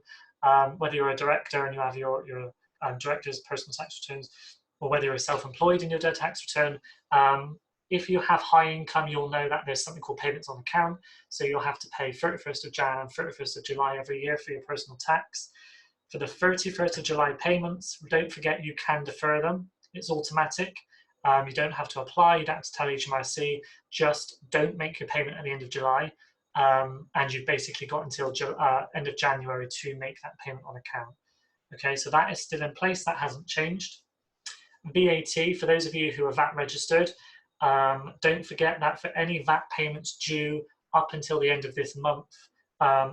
whether you're a director and you have your director's personal tax returns, or whether you're self-employed in your tax return, if you have high income, you'll know that there's something called payments on account. So you'll have to pay 31st of Jan and 31st of July every year for your personal tax. For the 31st of July payments, don't forget you can defer them. It's automatic. You don't have to apply, you don't have to tell HMRC, just don't make your payment at the end of July, and you've basically got until end of January to make that payment on account. Okay, so that is still in place, that hasn't changed. VAT, for those of you who are VAT registered, don't forget that for any VAT payments due up until the end of this month,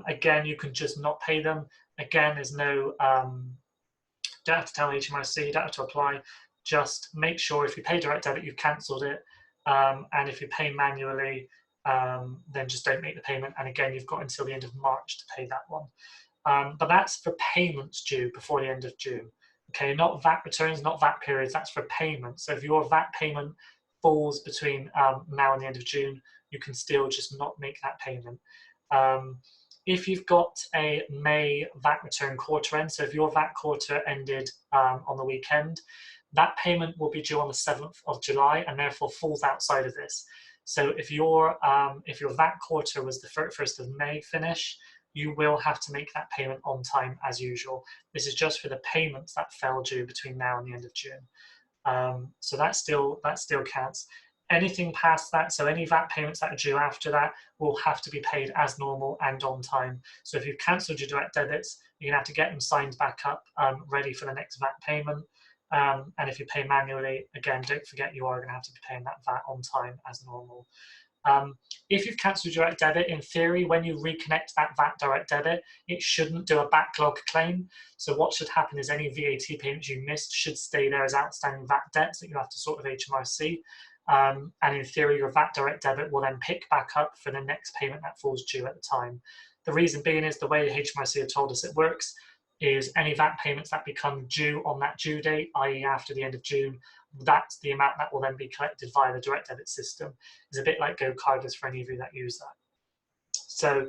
again, you can just not pay them. Again, there's no, don't have to tell HMRC, you don't have to apply. Just make sure if you pay direct debit, you've cancelled it. And if you pay manually, then just don't make the payment. And again, you've got until the end of March to pay that one. But that's for payments due before the end of June. Okay, not VAT returns, not VAT periods, that's for payments. So if your VAT payment falls between now and the end of June, you can still just not make that payment. If you've got a May VAT return quarter end, so if your VAT quarter ended on the weekend, that payment will be due on the 7th of July and therefore falls outside of this. So if your VAT quarter was the 31st of May finish, you will have to make that payment on time as usual. This is just for the payments that fell due between now and the end of June. So that still counts. Anything past that, so any VAT payments that are due after that, will have to be paid as normal and on time. So if you've cancelled your direct debits, you're going to have to get them signed back up, ready for the next VAT payment. And if you pay manually, again, don't forget you are going to have to be paying that VAT on time as normal. If you've cancelled your direct debit, in theory, when you reconnect that VAT direct debit, it shouldn't do a backlog claim. So what should happen is any VAT payments you missed should stay there as outstanding VAT debts that you have to sort with HMRC. And in theory, your VAT direct debit will then pick back up for the next payment that falls due at the time. The reason being is the way HMRC have told us it works is any VAT payments that become due on that due date, i.e. after the end of June, that's the amount that will then be collected via the direct debit system. It's a bit like Go Cardless for any of you that use that. So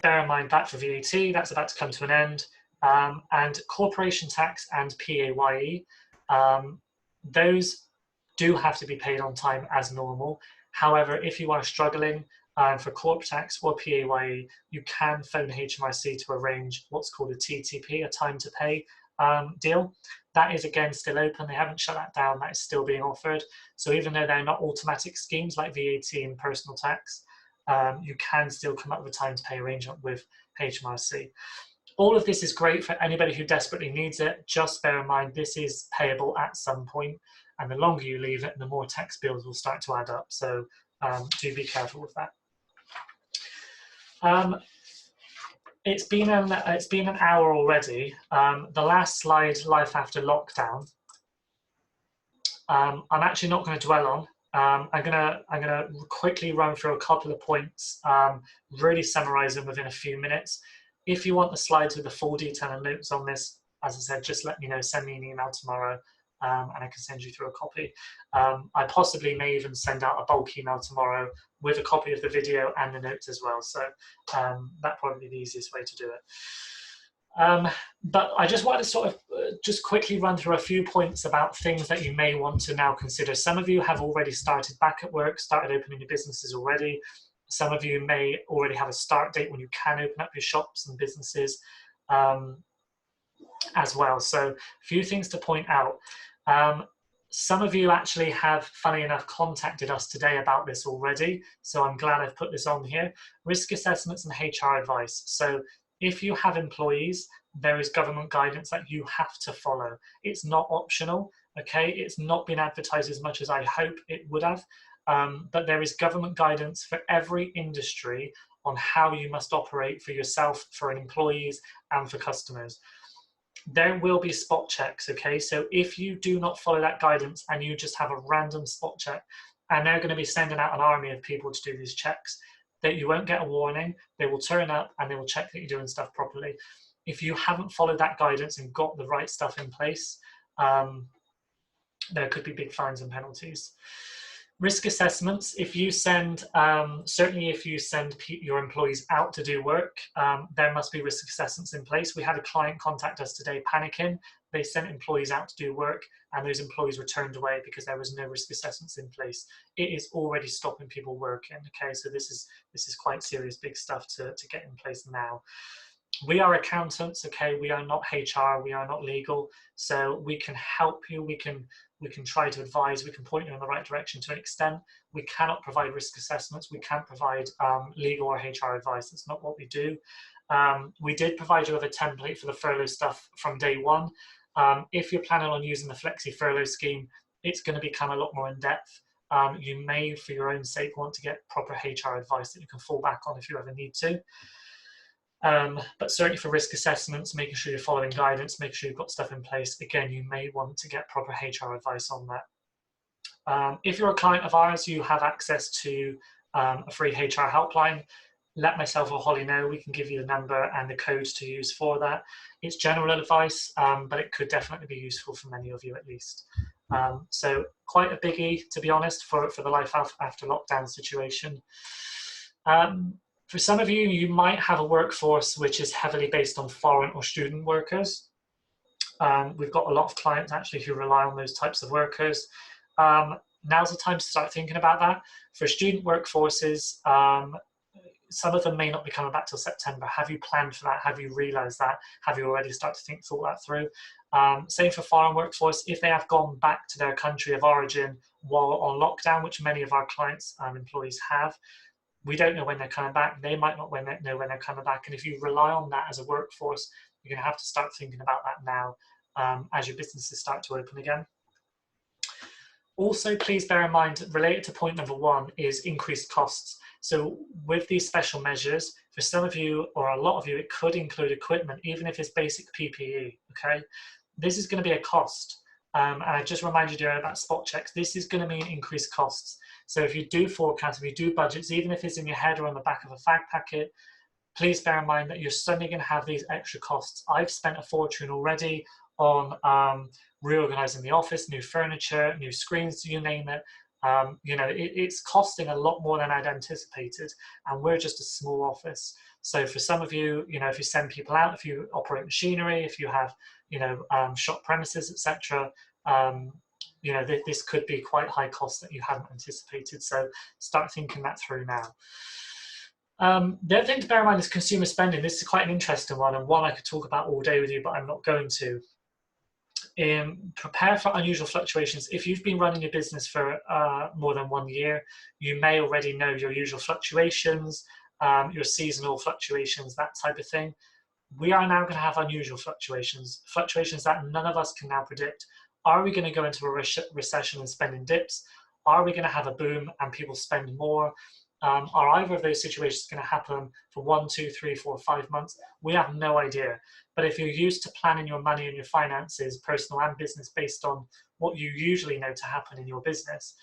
bear in mind that for VAT, that's about to come to an end. And corporation tax and PAYE, those do have to be paid on time as normal. However, if you are struggling for corp tax or PAYE, you can phone HMRC to arrange what's called a TTP, a time to pay deal. That is again still open. They haven't shut that down. That is still being offered. So even though they're not automatic schemes like VAT and personal tax, you can still come up with a time to pay arrangement with HMRC. All of this is great for anybody who desperately needs it. Just bear in mind this is payable at some point, and the longer you leave it, the more tax bills will start to add up. So do be careful with that. It's been an hour already. The last slide, life after lockdown, I'm actually not going to dwell on. I'm gonna quickly run through a couple of points, really summarize them within a few minutes. If you want the slides with the full detail and notes on this, as I said, just let me know, send me an email tomorrow, and I can send you through a copy. I possibly may even send out a bulk email tomorrow with a copy of the video and the notes as well. So that'd probably be the easiest way to do it. But I just wanted to sort of just quickly run through a few points about things that you may want to now consider. Some of you have already started back at work, started opening your businesses already. Some of you may already have a start date when you can open up your shops and businesses as well. So a few things to point out. Some of you actually have, funny enough, contacted us today about this already. So I'm glad I've put this on here. Risk assessments and HR advice. So if you have employees, there is government guidance that you have to follow. It's not optional, okay? It's not been advertised as much as I hope it would have. But there is government guidance for every industry on how you must operate for yourself, for employees, and for customers. There will be spot checks, okay? So if you do not follow that guidance and you just have a random spot check, and they're going to be sending out an army of people to do these checks, that you won't get a warning. They will turn up and they will check that you're doing stuff properly. If you haven't followed that guidance and got the right stuff in place, there could be big fines and penalties. Risk assessments, if you send, certainly if you send your employees out to do work, there must be risk assessments in place. We had a client contact us today panicking. They sent employees out to do work and those employees were turned away because there was no risk assessments in place. It is already stopping people working, okay? So this is quite serious, big stuff to get in place now. We are accountants, okay? We are not HR, we are not legal, so we can help you, we can try to advise, we can point you in the right direction to an extent. We cannot provide risk assessments, we can't provide legal or HR advice, that's not what we do. We did provide you with a template for the furlough stuff from day one. If you're planning on using the Flexi Furlough scheme, it's going to become a lot more in depth. You may, for your own sake, want to get proper HR advice that you can fall back on if you ever need to. But certainly for risk assessments, making sure you're following guidance, making sure you've got stuff in place, again, you may want to get proper HR advice on that. If you're a client of ours, you have access to a free HR helpline. Let myself or Holly know. We can give you the number and the codes to use for that. It's general advice, but it could definitely be useful for many of you at least. So quite a biggie, to be honest, for the life after lockdown situation. For some of you, you might have a workforce which is heavily based on foreign or student workers. We've got a lot of clients actually who rely on those types of workers. Now's the time to start thinking about that. For student workforces, some of them may not be coming back till September. Have you planned for that? Have you realised that? Have you already started to thought that through? Same for foreign workforce. If they have gone back to their country of origin while on lockdown, which many of our clients' employees have, we don't know when they're coming back. They might not know when they're coming back. And if you rely on that as a workforce, you're going to have to start thinking about that now as your businesses start to open again. Also, please bear in mind, related to point number one, is increased costs. So with these special measures, for some of you or a lot of you, it could include equipment, even if it's basic PPE, okay? This is going to be a cost. And I just reminded you about spot checks. This is going to mean increased costs. So if you do forecast, if you do budgets, even if it's in your head or on the back of a fag packet, please bear in mind that you're suddenly going to have these extra costs. I've spent a fortune already on reorganizing the office, new furniture, new screens, you name it. You know, it's costing a lot more than I'd anticipated, and we're just a small office. So for some of you, you know, if you send people out, if you operate machinery, if you have, you know, shop premises, etc., you know, this could be quite high cost that you hadn't anticipated. So start thinking that through now. The other thing to bear in mind is consumer spending. This is quite an interesting one, and one I could talk about all day with you, but I'm not going to. Prepare for unusual fluctuations. If you've been running your business for more than 1 year, you may already know your usual fluctuations, your seasonal fluctuations, that type of thing. We are now going to have unusual fluctuations that none of us can now predict. Are we going to go into a recession and spending dips? Are we going to have a boom and people spend more? Are either of those situations going to happen for 1, 2, 3, 4, 5 months? We have no idea. But if you're used to planning your money and your finances, personal and business, based on what you usually know to happen in your business,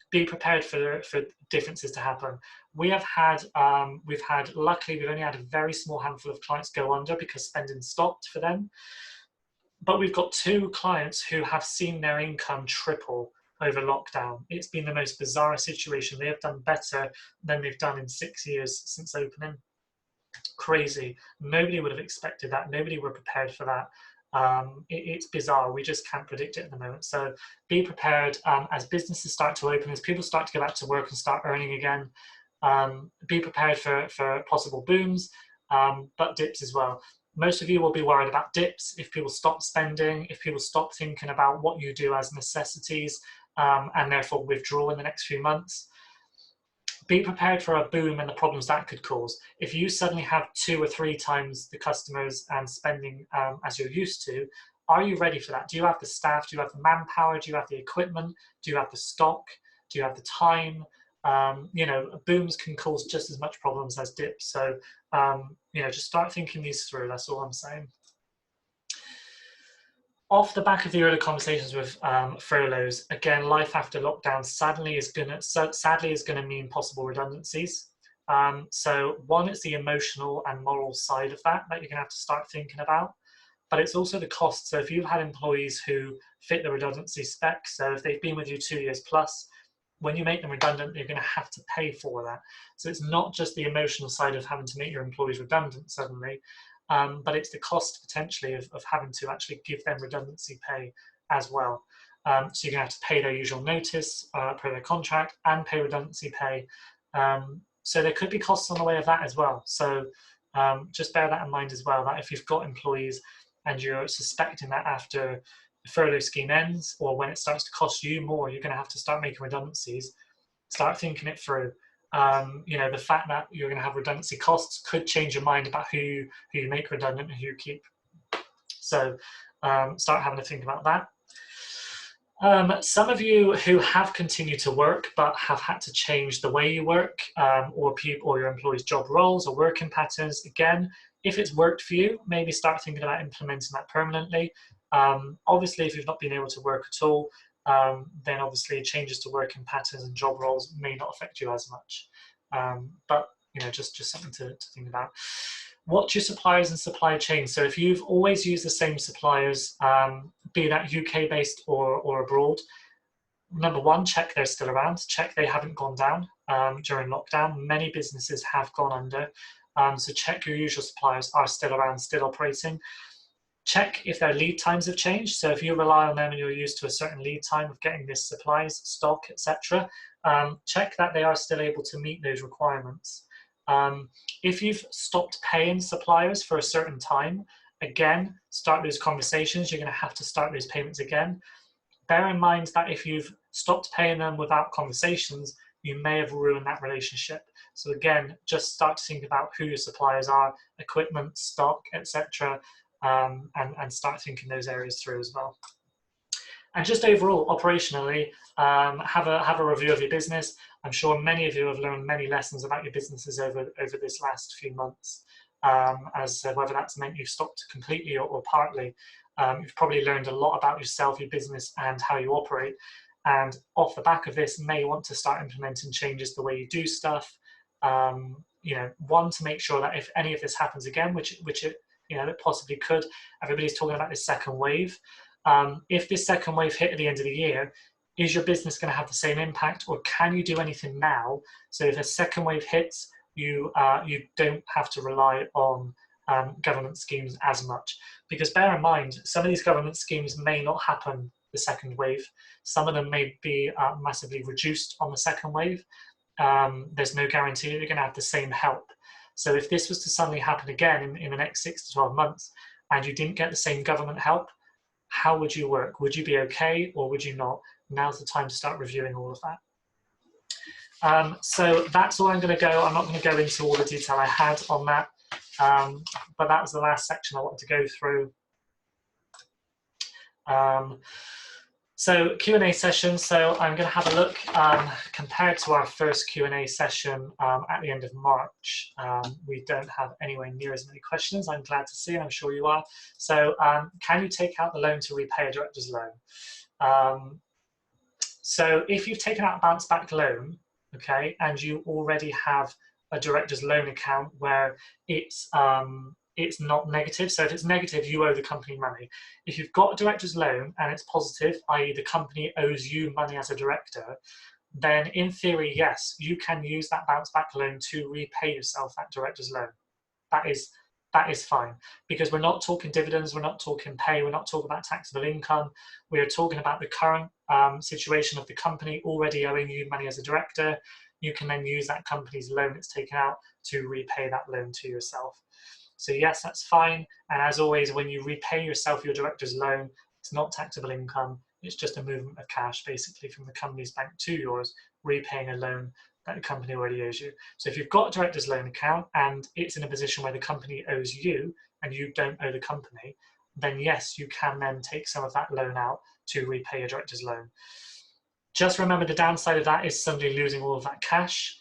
be prepared for differences to happen. We've luckily, we've only had a very small handful of clients go under because spending stopped for them. But we've got 2 clients who have seen their income triple over lockdown. It's been the most bizarre situation. They have done better than they've done in 6 years since opening. Crazy. Nobody would have expected that. Nobody were prepared for that. It's bizarre. We just can't predict it at the moment. So be prepared as businesses start to open, as people start to go back to work and start earning again. Be prepared for possible booms, but dips as well. Most of you will be worried about dips if people stop spending, if people stop thinking about what you do as necessities, and therefore withdraw in the next few months. Be prepared for a boom and the problems that could cause. If you suddenly have 2 or 3 times the customers and spending as you're used to, are you ready for that? Do you have the staff? Do you have the manpower? Do you have the equipment? Do you have the stock? Do you have the time? You know, booms can cause just as much problems as dips. So, you know, just start thinking these through. That's all I'm saying. Off the back of the earlier conversations with furloughs, again, life after lockdown sadly is going to mean possible redundancies. So one is the emotional and moral side of that you're going to have to start thinking about, but it's also the cost. So if you've had employees who fit the redundancy spec, so if they've been with you 2 years plus, when you make them redundant, you're going to have to pay for that. So it's not just the emotional side of having to make your employees redundant suddenly, but it's the cost potentially of having to actually give them redundancy pay as well. So you're going to have to pay their usual notice per their contract and pay redundancy pay. So there could be costs on the way of that as well. So just bear that in mind as well, that if you've got employees and you're suspecting that after the furlough scheme ends or when it starts to cost you more, you're going to have to start making redundancies. Start thinking it through. You know, the fact that you're going to have redundancy costs could change your mind about who you make redundant and who you keep. So start having to think about that. Some of you who have continued to work but have had to change the way you work, or your employees' job roles or working patterns, again, if it's worked for you, maybe start thinking about implementing that permanently. Obviously, if you've not been able to work at all, then obviously changes to working patterns and job roles may not affect you as much. But you know, just something to think about. Watch your suppliers and supply chain. So if you've always used the same suppliers, be that UK based or abroad, number one, check they're still around, check they haven't gone down during lockdown. Many businesses have gone under. So check your usual suppliers are still around, still operating. Check if their lead times have changed. So if you rely on them and you're used to a certain lead time of getting this supplies, stock, etc., check that they are still able to meet those requirements. If you've stopped paying suppliers for a certain time, again, start those conversations. You're going to have to start those payments again. Bear in mind that if you've stopped paying them without conversations, you may have ruined that relationship. So again, just start to think about who your suppliers are, equipment, stock, etc., and start thinking those areas through as well. And just overall, operationally, have a review of your business. I'm sure many of you have learned many lessons about your businesses over this last few months. As whether that's meant you've stopped completely or partly, you've probably learned a lot about yourself, your business, and how you operate. And off the back of this, may want to start implementing changes the way you do stuff. You know, one, to make sure that if any of this happens again, which it, you know, it possibly could, everybody's talking about this second wave. If this second wave hit at the end of the year, is your business going to have the same impact, or can you do anything now? So if a second wave hits, you don't have to rely on government schemes as much. Because bear in mind, some of these government schemes may not happen the second wave. Some of them may be massively reduced on the second wave. There's no guarantee that you're going to have the same help. So if this was to suddenly happen again in the next 6 to 12 months, and you didn't get the same government help, how would you work? Would you be okay, or would you not? Now's the time to start reviewing all of that. So that's all I'm going to go. I'm not going to go into all the detail I had on that, but that was the last section I wanted to go through. So Q&A session, so I'm going to have a look, compared to our first Q&A session at the end of March, we don't have anywhere near as many questions. I'm glad to see, and I'm sure you are. So can you take out the loan to repay a director's loan? So if you've taken out a bounce back loan, okay, and you already have a director's loan account where it's not negative. So if it's negative, you owe the company money. If you've got a director's loan and it's positive, i.e. the company owes you money as a director, then in theory, yes, you can use that bounce back loan to repay yourself that director's loan. That is fine, because we're not talking dividends, we're not talking pay, we're not talking about taxable income. We're talking about the current situation of the company already owing you money as a director. You can then use that company's loan that's taken out to repay that loan to yourself. So yes, that's fine. And as always, when you repay yourself your director's loan, it's not taxable income. It's just a movement of cash, basically, from the company's bank to yours, repaying a loan that the company already owes you. So if you've got a director's loan account and it's in a position where the company owes you and you don't owe the company, then yes, you can then take some of that loan out to repay your director's loan. Just remember, the downside of that is suddenly losing all of that cash.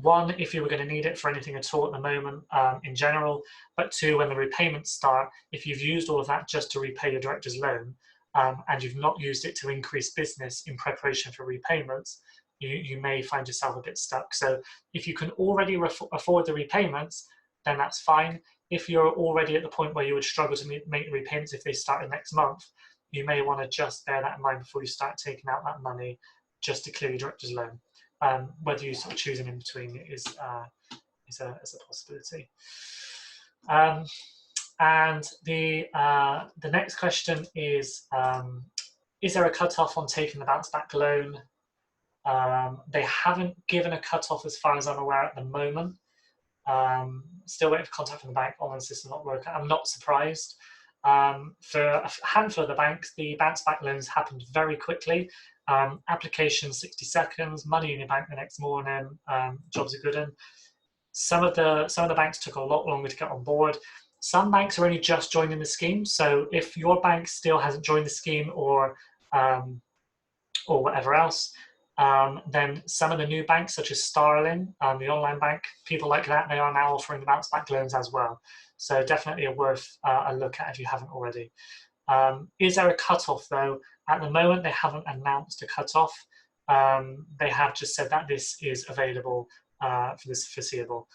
One, if you were going to need it for anything at all at the moment in general, but two, when the repayments start, if you've used all of that just to repay your director's loan and you've not used it to increase business in preparation for repayments, you may find yourself a bit stuck. So if you can already afford the repayments, then that's fine. If you're already at the point where you would struggle to make the repayments if they start next month, you may want to just bear that in mind before you start taking out that money just to clear your director's loan. Whether you sort of choosing in between is a possibility. And the next question is there a cutoff on taking the bounce back loan? They haven't given a cutoff as far as I'm aware at the moment. Still waiting for contact from the bank. Online system not working. I'm not surprised. For a handful of the banks, the bounce back loans happened very quickly. Application 60 seconds, money in your bank the next morning, jobs are good in. Some of the banks took a lot longer to get on board. Some banks are only just joining the scheme. So if your bank still hasn't joined the scheme or whatever else, then some of the new banks, such as Starling, the online bank, people like that, they are now offering the bounce back loans as well. So definitely worth a look at if you haven't already. Is there a cutoff though? At the moment, they haven't announced a cutoff. They have just said that this is available for this foreseeable.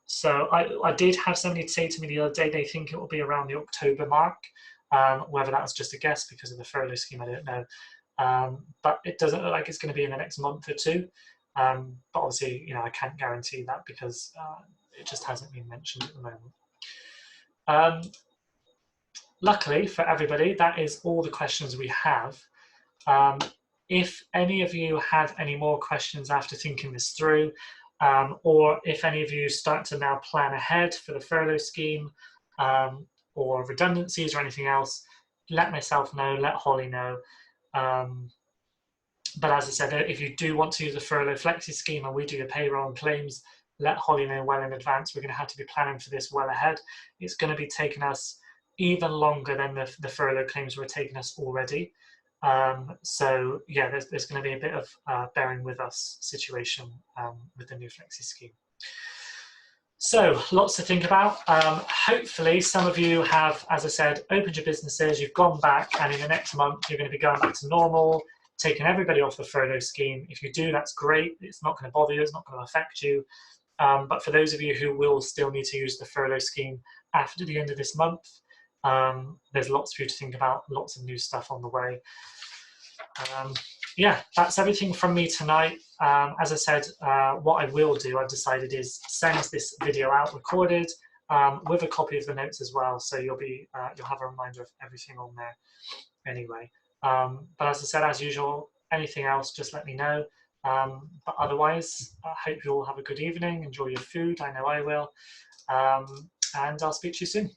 So I did have somebody say to me the other day they think it will be around the October mark. Whether that was just a guess because of the furlough scheme, I don't know. But it doesn't look like it's going to be in the next month or two. But obviously, you know, I can't guarantee that because it just hasn't been mentioned at the moment. Luckily for everybody, that is all the questions we have. If any of you have any more questions after thinking this through, or if any of you start to now plan ahead for the furlough scheme or redundancies or anything else, let myself know, let Holly know. But as I said, if you do want to use a furlough flexi scheme and we do your payroll and claims, let Holly know well in advance. We're going to have to be planning for this well ahead. It's going to be taking us even longer than the furlough claims were taking us already. So yeah, there's going to be a bit of bearing with us situation with the new flexi scheme. So lots to think about. Hopefully some of you have, as I said, opened your businesses, you've gone back, and in the next month you're going to be going back to normal, taking everybody off the furlough scheme. If you do, that's great. It's not going to bother you, it's not going to affect you. But for those of you who will still need to use the furlough scheme after the end of this month, there's lots for you to think about, lots of new stuff on the way. Yeah, that's everything from me tonight. As I said, what I will do, I've decided, is send this video out recorded with a copy of the notes as well, so you'll have a reminder of everything on there anyway. But as I said, as usual, anything else, just let me know. But otherwise, I hope you all have a good evening, enjoy your food, I know I will, and I'll speak to you soon.